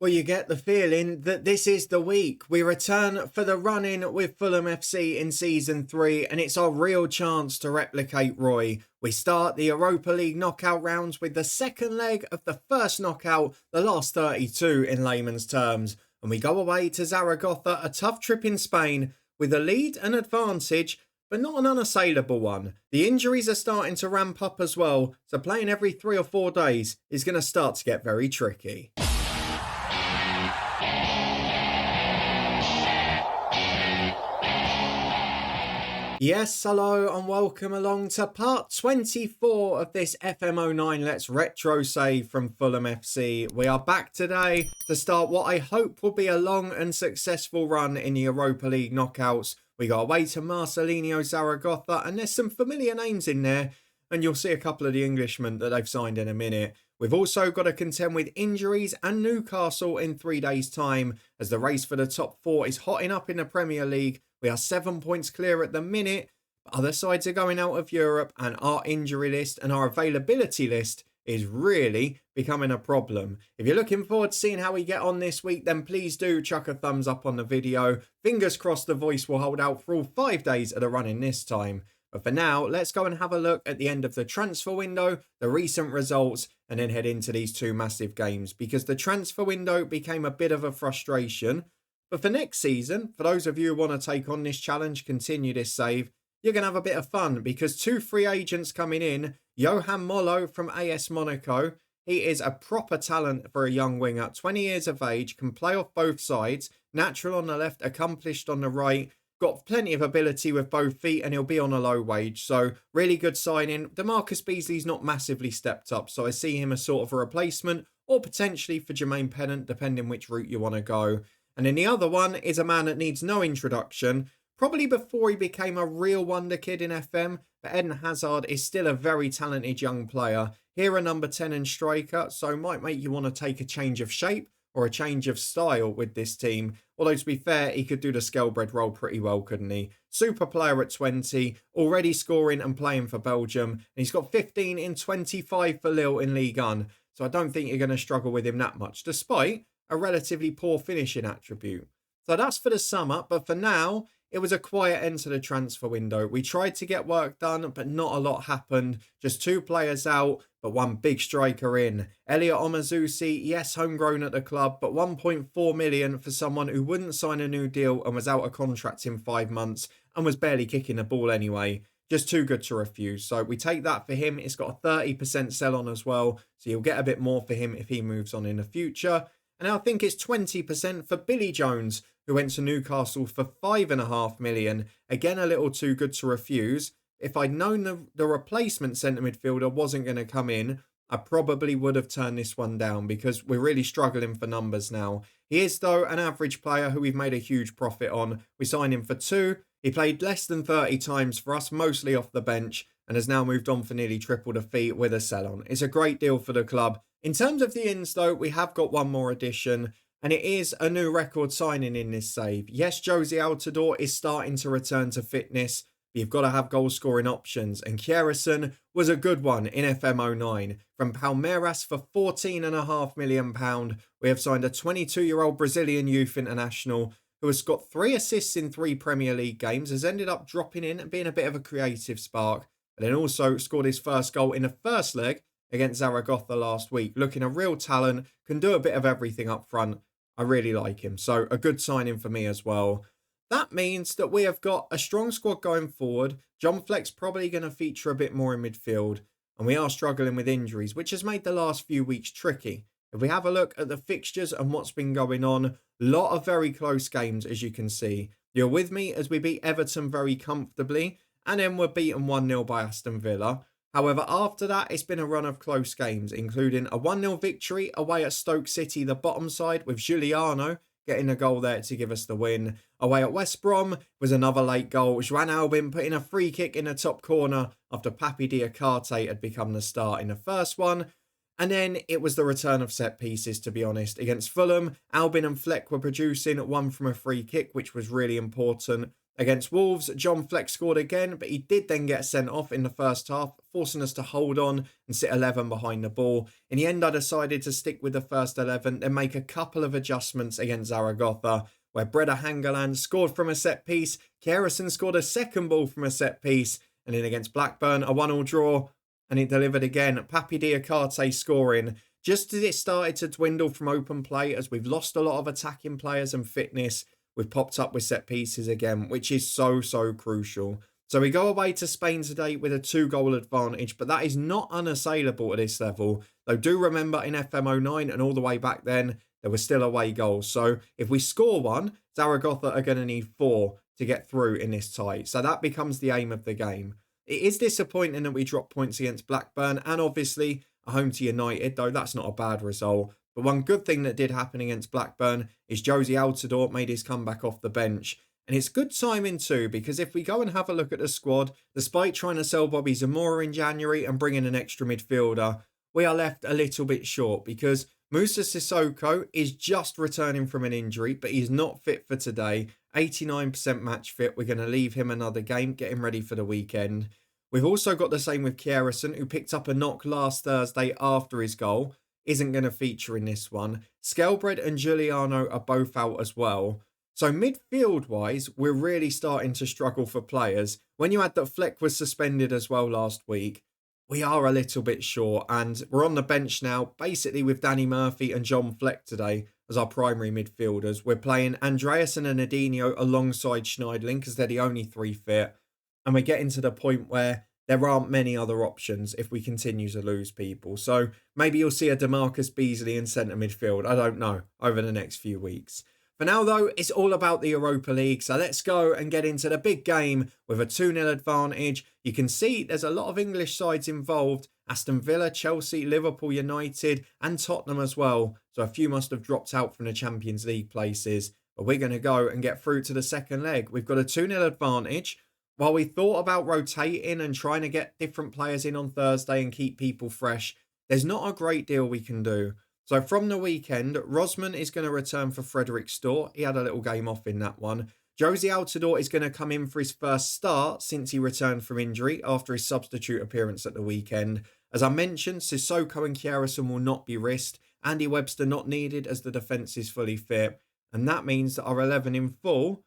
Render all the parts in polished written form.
Well, you get the feeling that this is the week. We return for the run-in with Fulham FC in Season 3, and it's our real chance to replicate Roy. We start the Europa League knockout rounds with the second leg of the first knockout, the last 32 in layman's terms. And we go away to Zaragoza, a tough trip in Spain, with a lead and advantage, but not an unassailable one. The injuries are starting to ramp up as well, so playing every 3 or 4 days is going to start to get very tricky. Yes, hello and welcome along to part 24 of this FM09 Let's Retro Save from Fulham FC. We are back today to start what I hope will be a long and successful run in the Europa League knockouts. We got away to Marcelinho Zaragoza, and there's some familiar names in there, and you'll see a couple of the Englishmen that they've signed in a minute. We've also got to contend with injuries and Newcastle in 3 days' time, as the race for the top 4 is hotting up in the Premier League. We are 7 points clear at the minute, but other sides are going out of Europe, and our injury list and our availability list is really becoming a problem. If you're looking forward to seeing how we get on this week, then please do chuck a thumbs up on the video. Fingers crossed the voice will hold out for all 5 days of the run-in this time. But for now, let's go and have a look at the end of the transfer window, the recent results, and then head into these 2 massive games, because the transfer window became a bit of a frustration. But for next season, for those of you who want to take on this challenge, continue this save, you're going to have a bit of fun, because 2 free agents coming in. Johan Mollo from AS Monaco. He is a proper talent for a young winger, 20 years of age, can play off both sides, natural on the left, accomplished on the right, got plenty of ability with both feet, and he'll be on a low wage. So really good signing. DeMarcus Beasley's not massively stepped up, so I see him as sort of a replacement, or potentially for Jermaine Pennant, depending which route you want to go. And then the other one is a man that needs no introduction, probably before he became a real wonder kid in FM, but Eden Hazard is still a very talented young player. Here a number 10 and striker, so might make you want to take a change of shape or a change of style with this team. Although to be fair, he could do the Skelbred role pretty well, couldn't he? Super player at 20, already scoring and playing for Belgium. And he's got 15 in 25 for Lille in Ligue 1. So I don't think you're going to struggle with him that much, despite a relatively poor finishing attribute. So that's for the summer, but for now, it was a quiet end to the transfer window. We tried to get work done, but not a lot happened. Just 2 players out, but 1 big striker in. Elliot Omazusi, yes, homegrown at the club, but 1.4 million for someone who wouldn't sign a new deal and was out of contract in 5 months and was barely kicking the ball anyway. Just too good to refuse. So we take that for him. It's got a 30% sell on as well, so you'll get a bit more for him if he moves on in the future. And I think it's 20% for Billy Jones, who went to Newcastle for 5.5 million. Again, a little too good to refuse. If I'd known the replacement centre midfielder wasn't going to come in, I probably would have turned this one down, because we're really struggling for numbers now. He is, though, an average player who we've made a huge profit on. We signed him for 2. He played less than 30 times for us, mostly off the bench, and has now moved on for nearly triple the fee with a sell-on. It's a great deal for the club. In terms of the ins, though, we have got 1 more addition, and it is a new record signing in this save. Yes, Josie Altidore is starting to return to fitness, but you've got to have goal-scoring options, and Kjæresen was a good one in FM09. From Palmeiras for £14.5 million, we have signed a 22-year-old Brazilian youth international who has got 3 assists in 3 Premier League games, has ended up dropping in and being a bit of a creative spark, but then also scored his first goal in the first leg against Zaragoza last week. Looking a real talent, can do a bit of everything up front. I really like him, so a good signing for me as well. That means that we have got a strong squad going forward. John Fleck's probably going to feature a bit more in midfield, and we are struggling with injuries, which has made the last few weeks tricky. If we have a look at the fixtures and what's been going on, a lot of very close games, as you can see. You're with me as we beat Everton very comfortably, and then we're beaten 1-0 by Aston Villa. However, after that, it's been a run of close games, including a 1-0 victory away at Stoke City, the bottom side, with Giuliano getting a goal there to give us the win. Away at West Brom was another late goal. Juan Albin putting a free kick in the top corner after Papi Diakate had become the start in the first one. And then it was the return of set pieces, to be honest. Against Fulham, Albin and Fleck were producing 1 from a free kick, which was really important. Against Wolves, John Fleck scored again, but he did then get sent off in the first half, forcing us to hold on and sit 11 behind the ball. In the end, I decided to stick with the first 11, then make a couple of adjustments against Zaragoza, where Breda Hangeland scored from a set piece, Kjæresen scored a second ball from a set piece, and then against Blackburn, a 1-1 draw, and he delivered again. Papi Diakate scoring. Just as it started to dwindle from open play, as we've lost a lot of attacking players and fitness, we've popped up with set pieces again, which is so crucial. So we go away to Spain today with a 2-goal advantage, but that is not unassailable at this level. Though do remember in FM09 and all the way back then, there were still away goals. So if we score one, Zaragoza are going to need 4 to get through in this tie. So that becomes the aim of the game. It is disappointing that we dropped points against Blackburn and obviously a home to United, though that's not a bad result. But one good thing that did happen against Blackburn is Josie Altidore made his comeback off the bench. And it's good timing too, because if we go and have a look at the squad, despite trying to sell Bobby Zamora in January and bring in an extra midfielder, we are left a little bit short because Moussa Sissoko is just returning from an injury, but he's not fit for today. 89% match fit. We're going to leave him another game, get him ready for the weekend. We've also got the same with Kjæresen, who picked up a knock last Thursday after his goal. Isn't going to feature in this one. Skelbred and Giuliano are both out as well. So midfield-wise, we're really starting to struggle for players. When you add that Fleck was suspended as well last week, we are a little bit short. And we're on the bench now, basically with Danny Murphy and John Fleck today as our primary midfielders. We're playing Andreasen and Adinho alongside Schneiderlin because they're the only 3 fit. And we're getting to the point where there aren't many other options if we continue to lose people. So maybe you'll see a DeMarcus Beasley in centre midfield. I don't know, over the next few weeks. For now, though, it's all about the Europa League. So let's go and get into the big game with a 2-0 advantage. You can see there's a lot of English sides involved. Aston Villa, Chelsea, Liverpool United and Tottenham as well. So a few must have dropped out from the Champions League places. But we're going to go and get through to the second leg. We've got a 2-0 advantage. While we thought about rotating and trying to get different players in on Thursday and keep people fresh, there's not a great deal we can do. So from the weekend, Rosman is going to return for Frederick Storr. He had a little game off in that one. Josie Altidore is going to come in for his first start since he returned from injury after his substitute appearance at the weekend. As I mentioned, Sissoko and Kjæresen will not be risked. Andy Webster not needed as the defence is fully fit. And that means that our 11 in full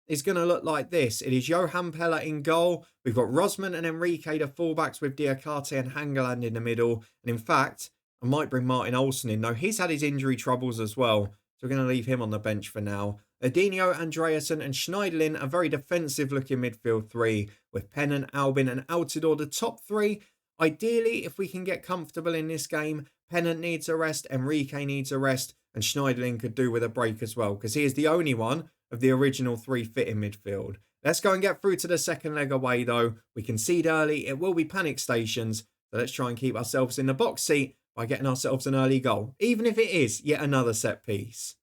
is going to look like this. It is Johan Pella in goal. We've got Rosman and Enrique, the fullbacks, with Diakate and Hangeland in the middle. And in fact, I might bring Martin Olsen in, though he's had his injury troubles as well. So we're going to leave him on the bench for now. Adinho, Andreasen and Schneiderlin, a very defensive-looking midfield 3, with Pennant, Albin and Altidore the top 3. Ideally, if we can get comfortable in this game, Pennant needs a rest, Enrique needs a rest, and Schneiderlin could do with a break as well, because he is the only one of the original 3 fit in midfield. Let's go and get through to the second leg away though. We concede early, it will be panic stations, so let's try and keep ourselves in the box seat by getting ourselves an early goal, even if it is yet another set piece.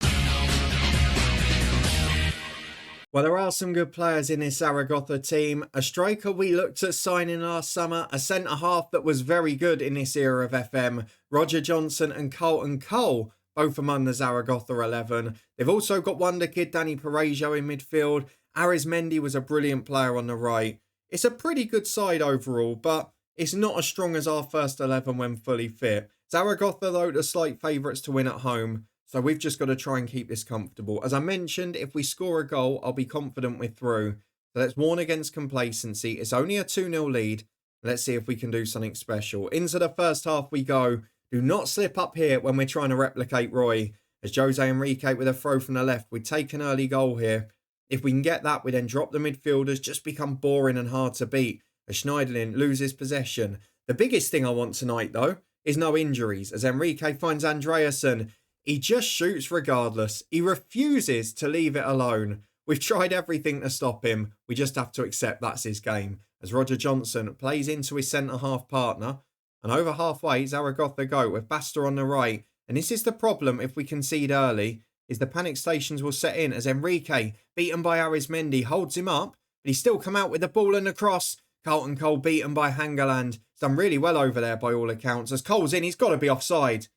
Well, there are some good players in this Zaragoza team. A striker we looked at signing last summer, a centre-half that was very good in this era of FM, Roger Johnson and Carlton Cole, both among the Zaragoza 11. They've also got wonder kid Danny Parejo in midfield. Arizmendi was a brilliant player on the right. It's a pretty good side overall, but it's not as strong as our first 11 when fully fit. Zaragoza, though, the slight favourites to win at home, so we've just got to try and keep this comfortable. As I mentioned, if we score a goal, I'll be confident we're through. So let's warn against complacency. It's only a 2-0 lead. Let's see if we can do something special. Into the first half we go. Do not slip up here when we're trying to replicate Roy. As Jose Enrique with a throw from the left, we take an early goal here. If we can get that, we then drop the midfielders, just become boring and hard to beat. As Schneiderlin loses possession. The biggest thing I want tonight, though, is no injuries. As Enrique finds Andreasen, he just shoots regardless. He refuses to leave it alone. We've tried everything to stop him. We just have to accept that's his game. As Roger Johnson plays into his centre-half partner. And over halfway, Zaragoza go with Basta on the right. And this is the problem if we concede early, is the panic stations will set in as Enrique, beaten by Arizmendi, holds him up, but he's still come out with the ball and the cross. Carlton Cole beaten by Hangeland. He's done really well over there by all accounts. As Cole's in, he's got to be offside.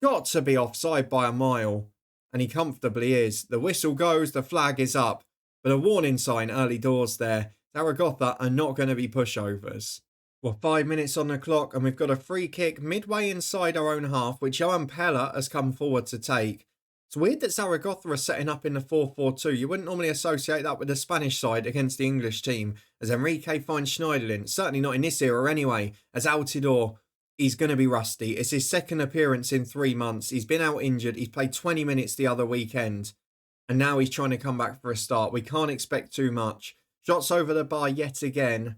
Got to be offside by a mile. And he comfortably is. The whistle goes, the flag is up. But a warning sign early doors there. Zaragoza are not going to be pushovers. Well, 5 minutes on the clock, and we've got a free kick midway inside our own half, which Johan Pella has come forward to take. It's weird that Zaragoza are setting up in the 4-4-2. You wouldn't normally associate that with the Spanish side against the English team, as Enrique finds Schneiderlin. Certainly not in this era anyway, as Altidore, he's going to be rusty. It's his second appearance in 3 months. He's been out injured. He's played 20 minutes the other weekend, and now he's trying to come back for a start. We can't expect too much. Shots over the bar yet again.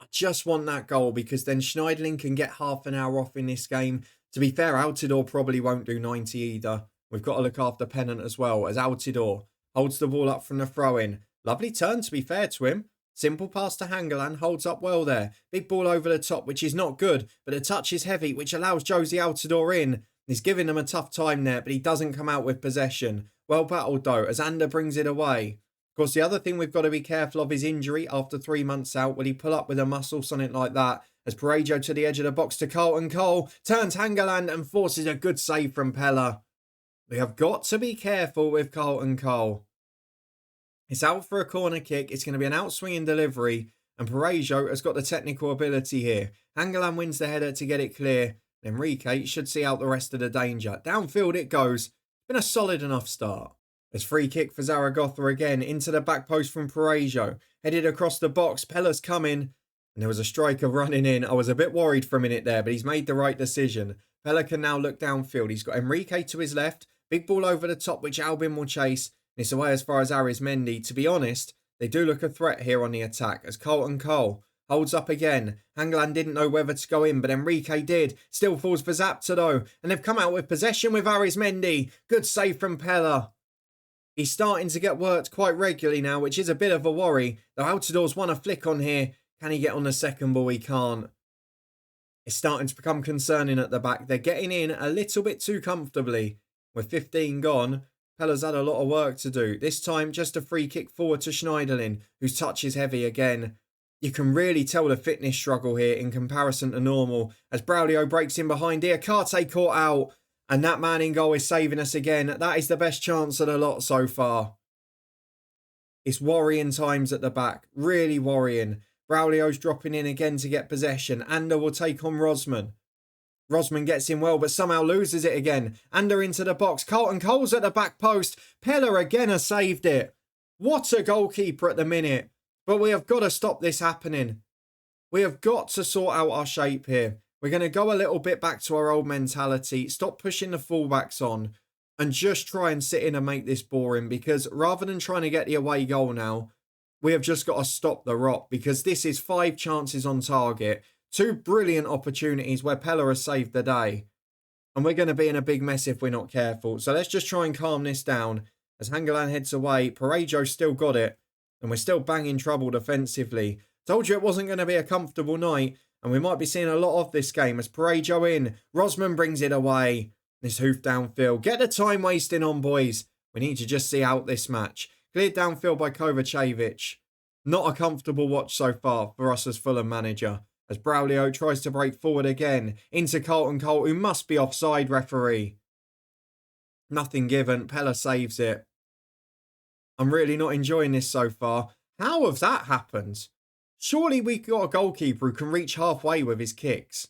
I just want that goal because then Schneiderlin can get half an hour off in this game. To be fair, Altidore probably won't do 90 either. We've got to look after Pennant as well, as Altidore holds the ball up from the throw-in. Lovely turn, to be fair to him. Simple pass to Hangeland, holds up well there. Big ball over the top, which is not good, but the touch is heavy, which allows Josie Altidore in. He's giving them a tough time there, but he doesn't come out with possession. Well battled though, as Ander brings it away. Of course, the other thing we've got to be careful of is injury after 3 months out. Will he pull up with a muscle, something like that? As Parejo to the edge of the box to Carlton Cole, turns Hangeland and forces a good save from Pella. We have got to be careful with Carlton Cole. It's out for a corner kick. It's going to be an outswinging delivery, and Parejo has got the technical ability here. Hangeland wins the header to get it clear. Enrique should see out the rest of the danger. Downfield it goes. Been a solid enough start. There's free kick for Zaragoza again, into the back post from Parejo. Headed across the box, Pella's coming, and there was a striker running in. I was a bit worried for a minute there, but he's made the right decision. Pella can now look downfield. He's got Enrique to his left, big ball over the top, which Albin will chase, and it's away as far as Arizmendi. To be honest, they do look a threat here on the attack, as Carlton Cole holds up again. Hangeland didn't know whether to go in, but Enrique did. Still falls for Zapta though, and they've come out with possession with Arizmendi. Good save from Pella. He's starting to get worked quite regularly now, which is a bit of a worry. Though Altidore's won a flick on here. Can he get on the second ball? He can't. It's starting to become concerning at the back. They're getting in a little bit too comfortably. With 15 gone, Pella's had a lot of work to do. This time, just a free kick forward to Schneiderlin, whose touch is heavy again. You can really tell the fitness struggle here in comparison to normal. As Braulio breaks in behind here, Karte caught out. And that man in goal is saving us again. That is the best chance of the lot so far. It's worrying times at the back. Really worrying. Braulio's dropping in again to get possession. Ander will take on Rosman. Rosman gets in well, but somehow loses it again. Ander into the box. Carlton Cole's at the back post. Pella again has saved it. What a goalkeeper at the minute. But we have got to stop this happening. We have got to sort out our shape here. We're going to go a little bit back to our old mentality, stop pushing the fullbacks on, and just try and sit in and make this boring, because rather than trying to get the away goal now, we have just got to stop the rot, because this is 5 chances on target, 2 brilliant opportunities where Pella has saved the day, and we're going to be in a big mess if we're not careful. So let's just try and calm this down. As Hangeland heads away, Parejo's still got it, and we're still banging trouble defensively. Told you it wasn't going to be a comfortable night. And we might be seeing a lot of this game as Parejo in. Rosman brings it away. This hoof downfield. Get the time wasting on, boys. We need to just see out this match. Cleared downfield by Kovacevic. Not a comfortable watch so far for us as Fulham manager. As Braulio tries to break forward again. Into Carlton Cole, who must be offside, referee. Nothing given. Pella saves it. I'm really not enjoying this so far. How have that happened? Surely we've got a goalkeeper who can reach halfway with his kicks.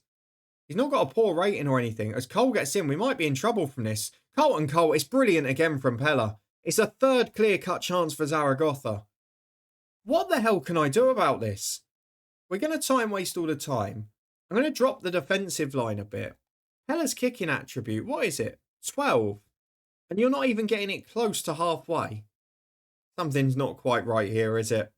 He's not got a poor rating or anything. As Cole gets in, we might be in trouble from this. Carlton Cole, it's brilliant again from Pella. It's a third clear-cut chance for Zaragoza. What the hell can I do about this? We're going to time waste all the time. I'm going to drop the defensive line a bit. Pella's kicking attribute, what is it? 12. And you're not even getting it close to halfway. Something's not quite right here, is it?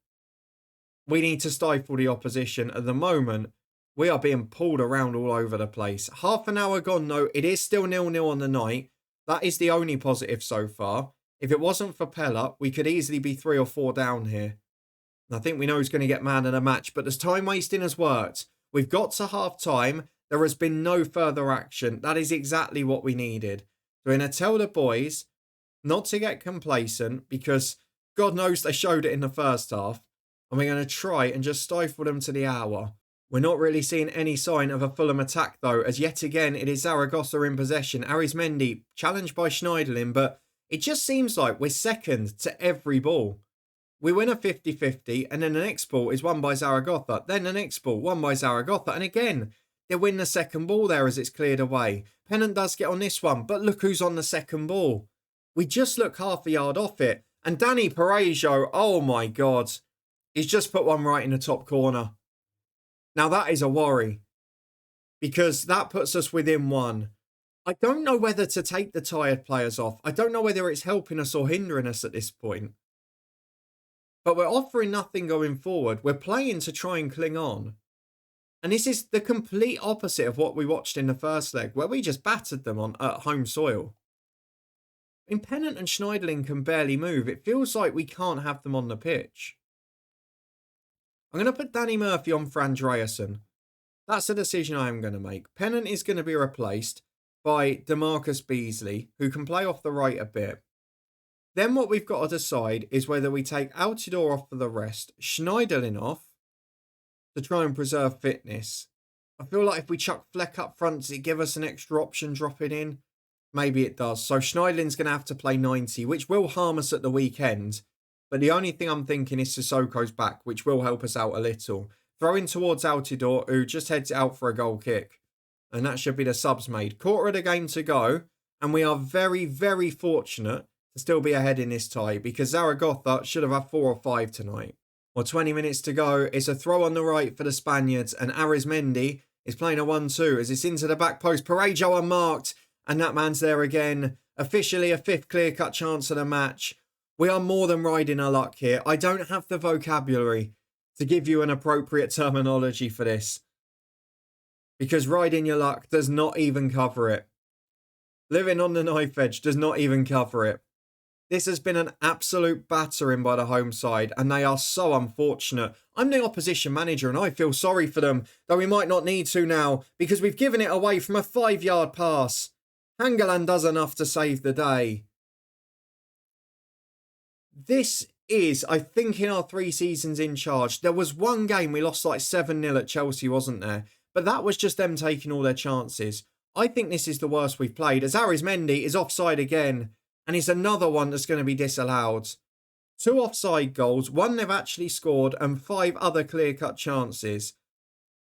We need to stifle the opposition. At the moment, we are being pulled around all over the place. Half an hour gone, though. It is still 0-0 on the night. That is the only positive so far. If it wasn't for Pella, we could easily be 3 or 4 down here. And I think we know who's going to get man of the match, but this time wasting has worked. We've got to half time. There has been no further action. That is exactly what we needed. So we're going to tell the boys not to get complacent, because God knows they showed it in the first half. And we're going to try and just stifle them to the hour. We're not really seeing any sign of a Fulham attack though, as yet again it is Zaragoza in possession. Arizmendi challenged by Schneiderlin, but it just seems like we're second to every ball. we win a 50-50, and then the next ball is won by Zaragoza. Then the next ball, won by Zaragoza. And again, they win the second ball there as it's cleared away. Pennant does get on this one, but look who's on the second ball. We just look half a yard off it. And Danny Parejo, oh my God, he's just put one right in the top corner. Now that is a worry, because that puts us within one. I don't know whether to take the tired players off. I don't know whether it's helping us or hindering us at this point. But we're offering nothing going forward. We're playing to try and cling on. And this is the complete opposite of what we watched in the first leg, where we just battered them on at home soil. I mean, Pennant and Schneiderlin can barely move. It feels like we can't have them on the pitch. I'm going to put Danny Murphy on for Andreasen. That's a decision I am going to make. Pennant is going to be replaced by DeMarcus Beasley, who can play off the right a bit. Then what we've got to decide is whether we take Altidore off for the rest, Schneiderlin off to try and preserve fitness. I feel like if we chuck Fleck up front, does it give us an extra option dropping in? Maybe it does. So Schneiderlin's going to have to play 90, which will harm us at the weekend. But the only thing I'm thinking is Sissoko's back, which will help us out a little. Throwing towards Altidore, who just heads it out for a goal kick. And that should be the subs made. Quarter of the game to go. And we are very, very fortunate to still be ahead in this tie, because Zaragoza should have had 4 or 5 tonight. Well, 20 minutes to go. It's a throw on the right for the Spaniards. And Arizmendi is playing a 1-2 as it's into the back post. Parejo unmarked. And that man's there again. Officially a 5th clear-cut chance of the match. We are more than riding our luck here. I don't have the vocabulary to give you an appropriate terminology for this, because riding your luck does not even cover it. Living on the knife edge does not even cover it. This has been an absolute battering by the home side, and they are so unfortunate. I'm the opposition manager and I feel sorry for them, though we might not need to now, because we've given it away from a 5-yard pass. Hangeland does enough to save the day. This is, I think, in our 3 seasons in charge, there was one game we lost like 7-0 at Chelsea, wasn't there? But that was just them taking all their chances. I think this is the worst we've played, as Arizmendi is offside again, and it's another one that's going to be disallowed. 2 offside goals, 1 they've actually scored, and 5 other clear-cut chances.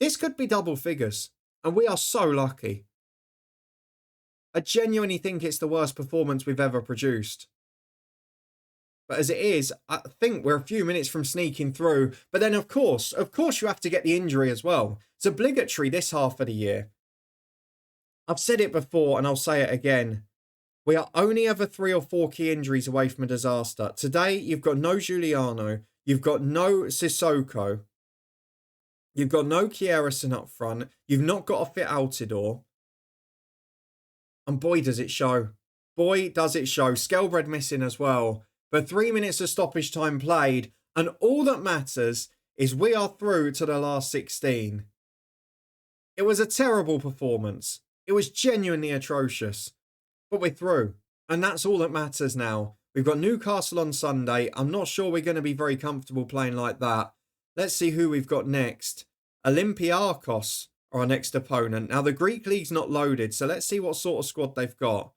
This could be double figures, and we are so lucky. I genuinely think it's the worst performance we've ever produced. But as it is, I think we're a few minutes from sneaking through. But then, of course, you have to get the injury as well. It's obligatory this half of the year. I've said it before and I'll say it again. We are only ever 3 or 4 key injuries away from a disaster. Today, you've got no Giuliano. You've got no Sissoko. You've got no Kierison up front. You've not got a fit Altidore. And boy, does it show. Boy, does it show. Skelbred missing as well. But 3 minutes of stoppage time played, and all that matters is we are through to the last 16. It was a terrible performance. It was genuinely atrocious. But we're through, and that's all that matters now. We've got Newcastle on Sunday. I'm not sure we're going to be very comfortable playing like that. Let's see who we've got next. Olympiakos are our next opponent. Now, the Greek League's not loaded, so let's see what sort of squad they've got.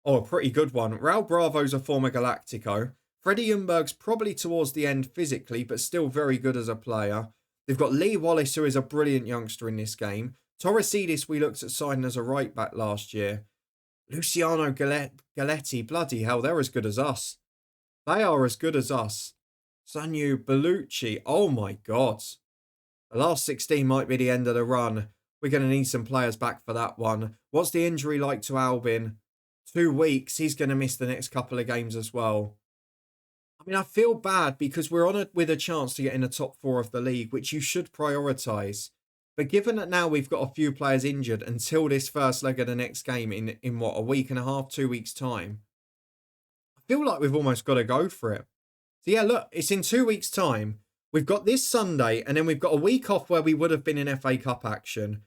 Oh, a pretty good one. Raul Bravo's a former Galactico. Freddie Ljungberg's probably towards the end physically, but still very good as a player. They've got Lee Wallace, who is a brilliant youngster in this game. Torresidis, we looked at signing as a right back last year. Luciano Galetti, bloody hell, they're as good as us. They are as good as us. Sanu Bellucci, oh my God. The last 16 might be the end of the run. We're going to need some players back for that one. What's the injury like to Albin? 2 weeks. He's going to miss the next couple of games as well. I mean, I feel bad because we're on with a chance to get in the top 4 of the league, which you should prioritise. But given that now we've got a few players injured until this first leg of the next game in what, a week and a half, 2 weeks' time, I feel like we've almost got to go for it. So yeah, look, it's in 2 weeks' time. We've got this Sunday, and then we've got a week off where we would have been in FA Cup action.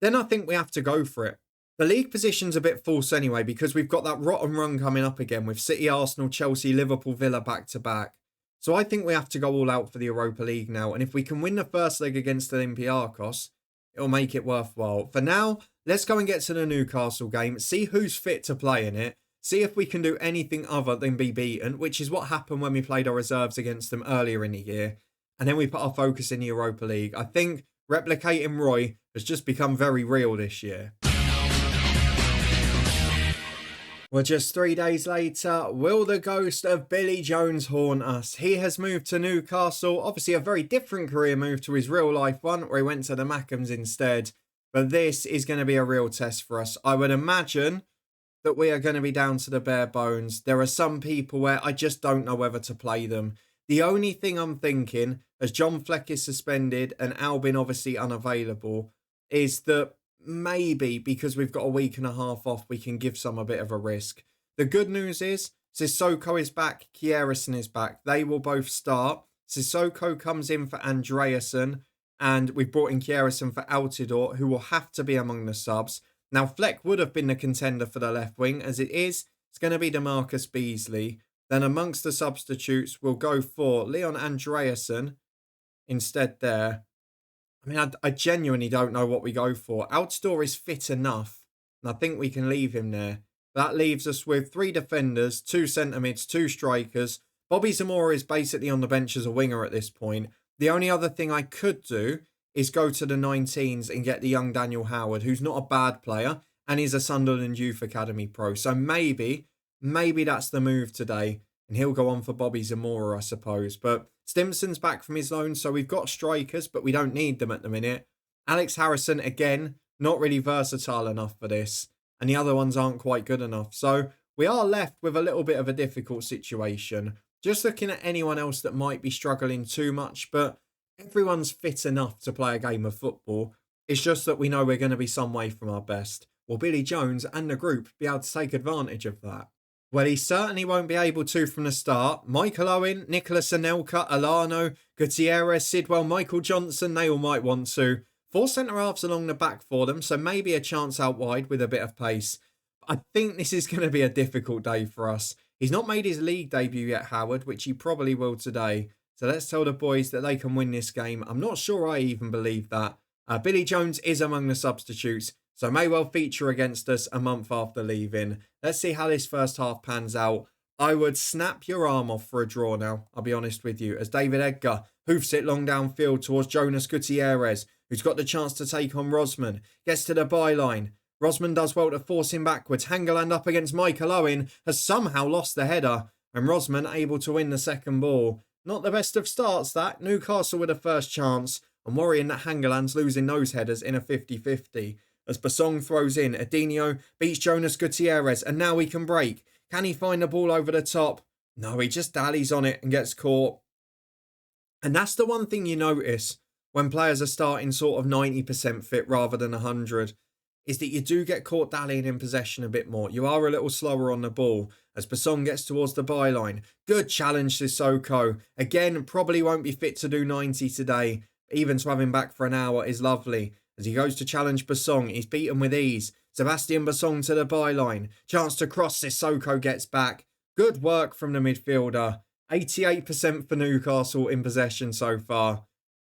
Then I think we have to go for it. The league position's a bit false anyway, because we've got that rotten run coming up again with City, Arsenal, Chelsea, Liverpool, Villa back-to-back. So I think we have to go all out for the Europa League now. And if we can win the first leg against Olympiakos, it'll make it worthwhile. For now, let's go and get to the Newcastle game, see who's fit to play in it. see if we can do anything other than be beaten, which is what happened when we played our reserves against them earlier in the year. And then we put our focus in the Europa League. I think replicating Roy has just become very real this year. Well, just 3 days later, will the ghost of Billy Jones haunt us? He has moved to Newcastle. Obviously, a very different career move to his real life one, where he went to the Mackems instead. But this is going to be a real test for us. I would imagine that we are going to be down to the bare bones. There are some people where I just don't know whether to play them. The only thing I'm thinking, as John Fleck is suspended and Albin obviously unavailable, is that maybe because we've got a week and a half off, we can give some a bit of a risk. The good news is Sissoko is back, Kjæresen is back. They will both start. Sissoko comes in for Andreasen, and we've brought in Kjæresen for Altidore, who will have to be among the subs. Now, Fleck would have been the contender for the left wing. As it is, it's going to be DeMarcus Beasley. Then amongst the substitutes, we'll go for Leon Andreasen instead there. I mean, I genuinely don't know what we go for. Altidore is fit enough, and I think we can leave him there. That leaves us with 3 defenders, 2 centre mids, 2 strikers. Bobby Zamora is basically on the bench as a winger at this point. The only other thing I could do is go to the 19s and get the young Daniel Howard, who's not a bad player, and he's a Sunderland Youth Academy pro. So maybe that's the move today, and he'll go on for Bobby Zamora, I suppose. But Stimson's back from his loan, so we've got strikers, but we don't need them at the minute. Alex Harrison, again, not really versatile enough for this, and the other ones aren't quite good enough. So we are left with a little bit of a difficult situation. Just looking at anyone else that might be struggling too much, but everyone's fit enough to play a game of football. It's just that we know we're going to be some way from our best. Will Billy Jones and the group be able to take advantage of that? Well, he certainly won't be able to from the start. Michael Owen, Nicolas Anelka, Alano, Gutierrez, Sidwell, Michael Johnson, they all might want to. 4 centre-halves along the back for them, so maybe a chance out wide with a bit of pace. I think this is going to be a difficult day for us. He's not made his league debut yet, Howard, which he probably will today. So let's tell the boys that they can win this game. I'm not sure I even believe that. Billy Jones is among the substitutes, so may well feature against us a month after leaving. Let's see how this first half pans out. I would snap your arm off for a draw now, I'll be honest with you, as David Edgar hoofs it long downfield towards Jonas Gutierrez, who's got the chance to take on Rosman. Gets to the byline. Rosman does well to force him backwards. Hangeland up against Michael Owen has somehow lost the header, and Rosman able to win the second ball. Not the best of starts that. Newcastle with a first chance, and worrying that Hangeland's losing those headers in a 50-50. As Basong throws in, Adinho beats Jonas Gutierrez, and now he can break. Can he find the ball over the top? No, he just dallies on it and gets caught. And that's the one thing you notice when players are starting sort of 90% fit rather than 100, is that you do get caught dallying in possession a bit more. You are a little slower on the ball as Basong gets towards the byline. Good challenge, Sissoko. Again, probably won't be fit to do 90 today. Even to have him back for an hour is lovely. As he goes to challenge Basong, he's beaten with ease. Sebastian Basong to the byline. Chance to cross, Sissoko gets back. Good work from the midfielder. 88% for Newcastle in possession so far.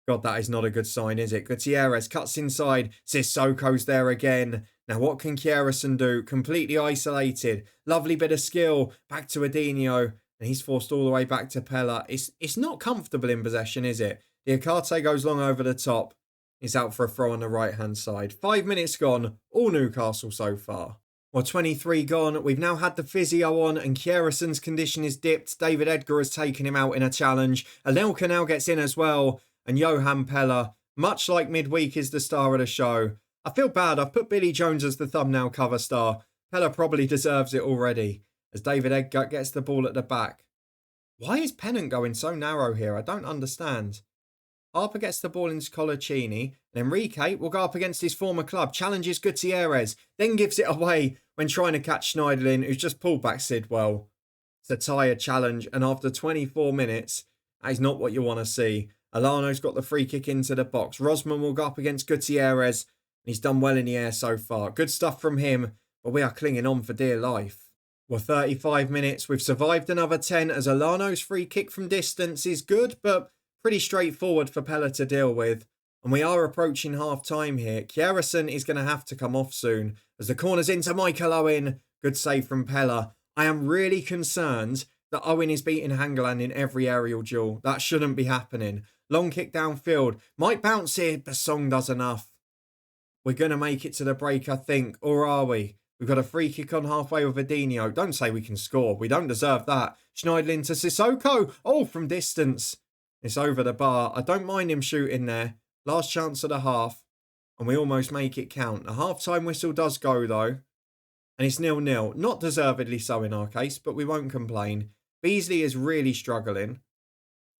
God, that is not a good sign, is it? Gutierrez cuts inside. Sissoko's there again. Now, what can Kjæresen do? Completely isolated. Lovely bit of skill. Back to Adinho. And he's forced all the way back to Pella. It's not comfortable in possession, is it? Diakate goes long over the top. He's out for a throw on the right-hand side. 5 minutes gone. All Newcastle so far. Well, 23 gone. We've now had the physio on and Kjæresen's condition is dipped. David Edgar has taken him out in a challenge. Anelka now gets in as well. And Johan Pella, much like midweek, is the star of the show. I feel bad. I've put Billy Jones as the thumbnail cover star. Pella probably deserves it already. As David Edgar gets the ball at the back. Why is Pennant going so narrow here? I don't understand. Harper gets the ball into Colaccini. And Enrique will go up against his former club. Challenges Gutierrez. Then gives it away when trying to catch Schneiderlin, who's just pulled back Sidwell. It's a tired challenge. And after 24 minutes, that is not what you want to see. Alano's got the free kick into the box. Rosman will go up against Gutierrez. And he's done well in the air so far. Good stuff from him. But we are clinging on for dear life. Well, 35 minutes. We've survived another 10 as Alano's free kick from distance is good, but pretty straightforward for Pella to deal with. And we are approaching half-time here. Kjæresen is going to have to come off soon. As the corner's into Michael Owen. Good save from Pella. I am really concerned that Owen is beating Hangeland in every aerial duel. That shouldn't be happening. Long kick downfield. Might bounce here, but Song does enough. We're going to make it to the break, I think. Or are we? We've got a free kick on halfway with Adinho. Don't say we can score. We don't deserve that. Schneidlin to Sissoko. Oh, from distance. It's over the bar. I don't mind him shooting there. Last chance of the half. And we almost make it count. The half-time whistle does go, though. And it's 0-0. Not deservedly so in our case, but we won't complain. Beasley is really struggling.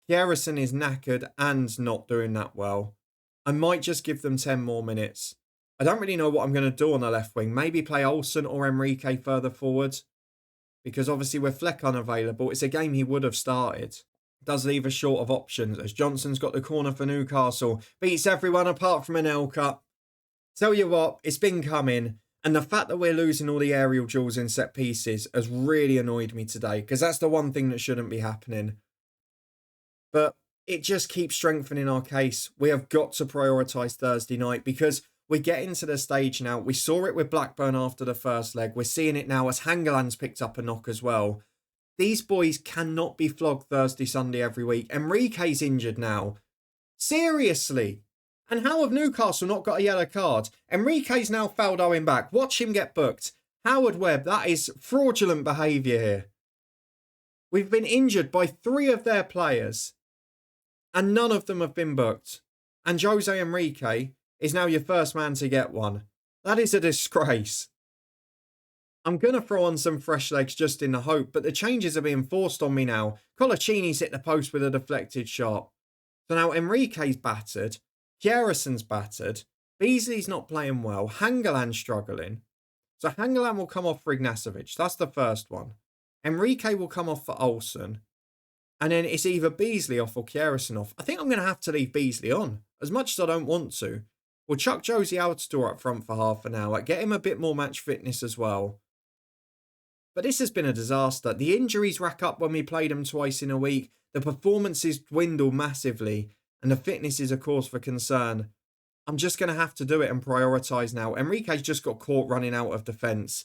Kjæresen is knackered and not doing that well. I might just give them 10 more minutes. I don't really know what I'm going to do on the left wing. Maybe play Olsen or Enrique further forward. Because obviously with Fleck unavailable, it's a game he would have started. Does leave us short of options as Johnson's got the corner for Newcastle. Beats everyone apart from Anelka. Tell you what, it's been coming. And the fact that we're losing all the aerial duels in set pieces has really annoyed me today. Because that's the one thing that shouldn't be happening. But it just keeps strengthening our case. We have got to prioritise Thursday night because we're getting to the stage now. We saw it with Blackburn after the first leg. We're seeing it now as Hangeland's picked up a knock as well. These boys cannot be flogged Thursday, Sunday every week. Enrique's injured now. Seriously. And how have Newcastle not got a yellow card? Enrique's now fouled Owen back. Watch him get booked. Howard Webb, that is fraudulent behaviour here. We've been injured by 3 of their players. And none of them have been booked. And Jose Enrique is now your first man to get one. That is a disgrace. I'm going to throw on some fresh legs just in the hope, but the changes are being forced on me now. Colaccini's hit the post with a deflected shot. So now Enrique's battered. Kjæresen's battered. Beasley's not playing well. Hangeland's struggling. So Hangeland will come off for Ignacevic. That's the first one. Enrique will come off for Olsen. And then it's either Beasley off or Kjæresen off. I think I'm going to have to leave Beasley on. As much as I don't want to. We'll chuck Josie Altidore up front for half an hour. Get him a bit more match fitness as well. But this has been a disaster. The injuries rack up when we played them twice in a week. The performances dwindle massively. And the fitness is a cause for concern. I'm just going to have to do it and prioritise now. Enrique's just got caught running out of defence.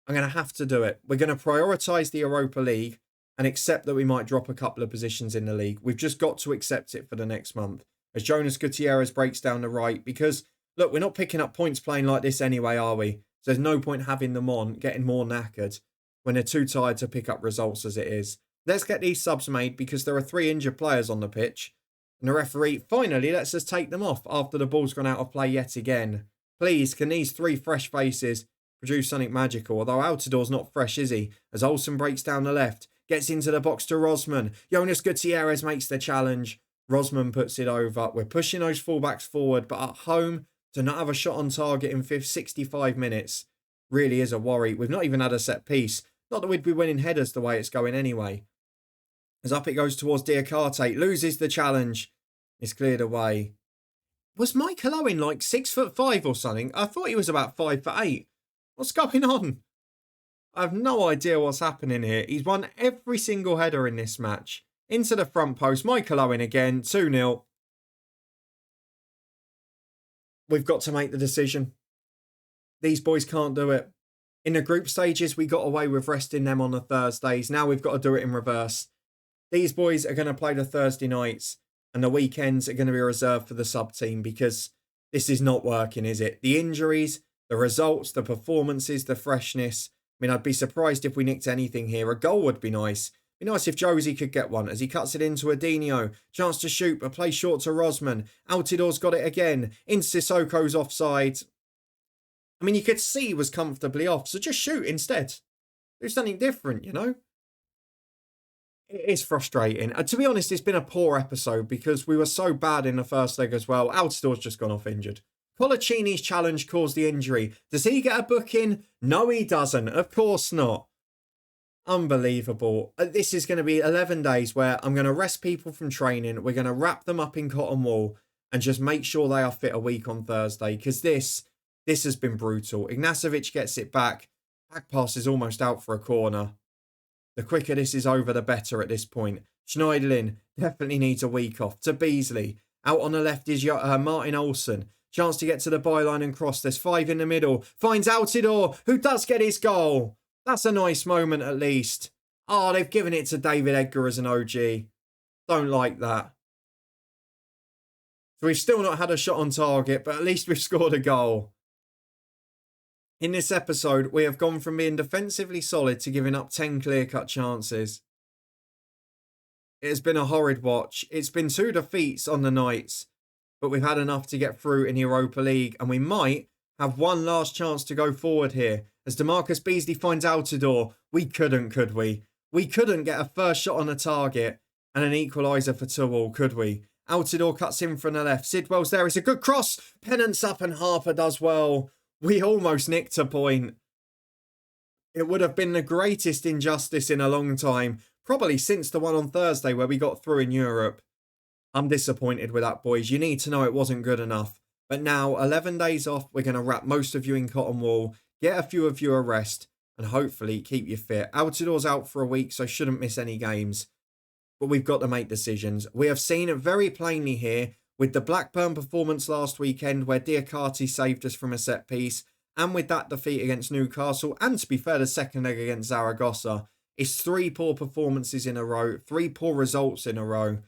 I'm going to have to do it. We're going to prioritise the Europa League and accept that we might drop a couple of positions in the league. We've just got to accept it for the next month. As Jonas Gutierrez breaks down the right. Because, look, we're not picking up points playing like this anyway, are we? So there's no point having them on, getting more knackered, when they're too tired to pick up results as it is. Let's get these subs made because there are 3 injured players on the pitch. And the referee finally lets us take them off after the ball's gone out of play yet again. Please, can these 3 fresh faces produce something magical? Although Altidore's not fresh, is he? As Olsen breaks down the left, gets into the box to Rosman. Jonas Gutierrez makes the challenge. Rosman puts it over. We're pushing those fullbacks forward, but at home, to not have a shot on target in 65 minutes really is a worry. We've not even had a set piece. Not that we'd be winning headers the way it's going anyway. As up it goes towards Diakate, loses the challenge. It's cleared away. Was Michael Owen like 6'5" or something? I thought he was about 5'8". What's going on? I have no idea what's happening here. He's won every single header in this match. Into the front post. Michael Owen again. 2-0. We've got to make the decision. These boys can't do it. In the group stages, we got away with resting them on the Thursdays. Now we've got to do it in reverse. These boys are going to play the Thursday nights. And the weekends are going to be reserved for the sub-team because this is not working, is it? The injuries, the results, the performances, the freshness. I mean, I'd be surprised if we nicked anything here. A goal would be nice. It'd be nice if Josie could get one as he cuts it into Adinho. Chance to shoot, but play short to Rosman. Altidore's got it again. Into Sissoko's offside. I mean, you could see he was comfortably off, so just shoot instead. Do something different, you know? It is frustrating. To be honest, it's been a poor episode because we were so bad in the first leg as well. Altidore's just gone off injured. Colaccini's challenge caused the injury. Does he get a booking? No, he doesn't. Of course not. Unbelievable. This is going to be 11 days where I'm going to rest people from training. We're going to wrap them up in cotton wool and just make sure they are fit a week on Thursday because this has been brutal. Ignacevic gets it back. Back pass is almost out for a corner. The quicker this is over, the better at this point. Schneidlin definitely needs a week off. To Beasley. Out on the left is Martin Olsen. Chance to get to the byline and cross. There's 5 in the middle. Finds Altidore, who does get his goal. That's a nice moment at least. Oh, they've given it to David Edgar as an OG. Don't like that. So we've still not had a shot on target, but at least we've scored a goal. In this episode, we have gone from being defensively solid to giving up 10 clear-cut chances. It has been a horrid watch. It's been 2 defeats on the Knights, but we've had enough to get through in the Europa League, and we might have one last chance to go forward here. As DeMarcus Beasley finds Altidore, we couldn't, could we? We couldn't get a first shot on the target and an equaliser for 2-2, could we? Altidore cuts in from the left. Sidwell's there. It's a good cross. Pennant's up and Harper does well. We almost nicked a point. It would have been the greatest injustice in a long time. Probably since the one on Thursday where we got through in Europe. I'm disappointed with that, boys. You need to know it wasn't good enough. But now, 11 days off, we're going to wrap most of you in cotton wool, get a few of you a rest, and hopefully keep you fit. Altidore's out for a week, so shouldn't miss any games. But we've got to make decisions. We have seen it very plainly here with the Blackburn performance last weekend where Diakate saved us from a set piece, and with that defeat against Newcastle, and to be fair, the second leg against Zaragoza. It's 3 poor performances in a row, 3 poor results in a row,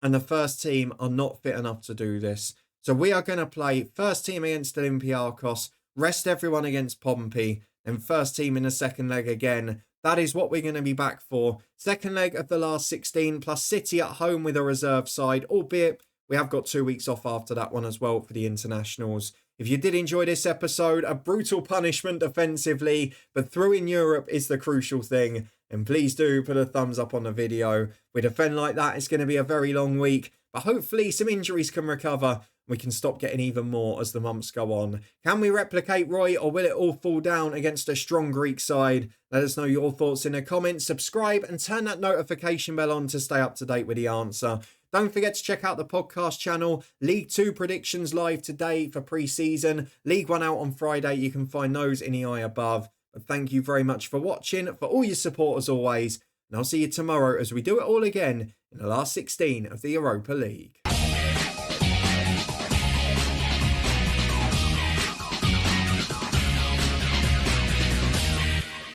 and the first team are not fit enough to do this. So we are going to play first team against Olympiacos, rest everyone against Pompey, and first team in the second leg again. That is what we're going to be back for. Second leg of the last 16, plus City at home with a reserve side, albeit we have got 2 weeks off after that one as well for the internationals. If you did enjoy this episode, a brutal punishment defensively, but through in Europe is the crucial thing. And please do put a thumbs up on the video. We defend like that, it's going to be a very long week, but hopefully some injuries can recover. We can stop getting even more as the months go on. Can we replicate Roy, or will it all fall down against a strong Greek side? Let us know your thoughts in the comments. Subscribe and turn that notification bell on to stay up to date with the answer. Don't forget to check out the podcast channel. League 2 predictions live today for pre-season. League 1 out on Friday. You can find those in the eye above. But thank you very much for watching, for all your support as always. And I'll see you tomorrow as we do it all again in the last 16 of the Europa League.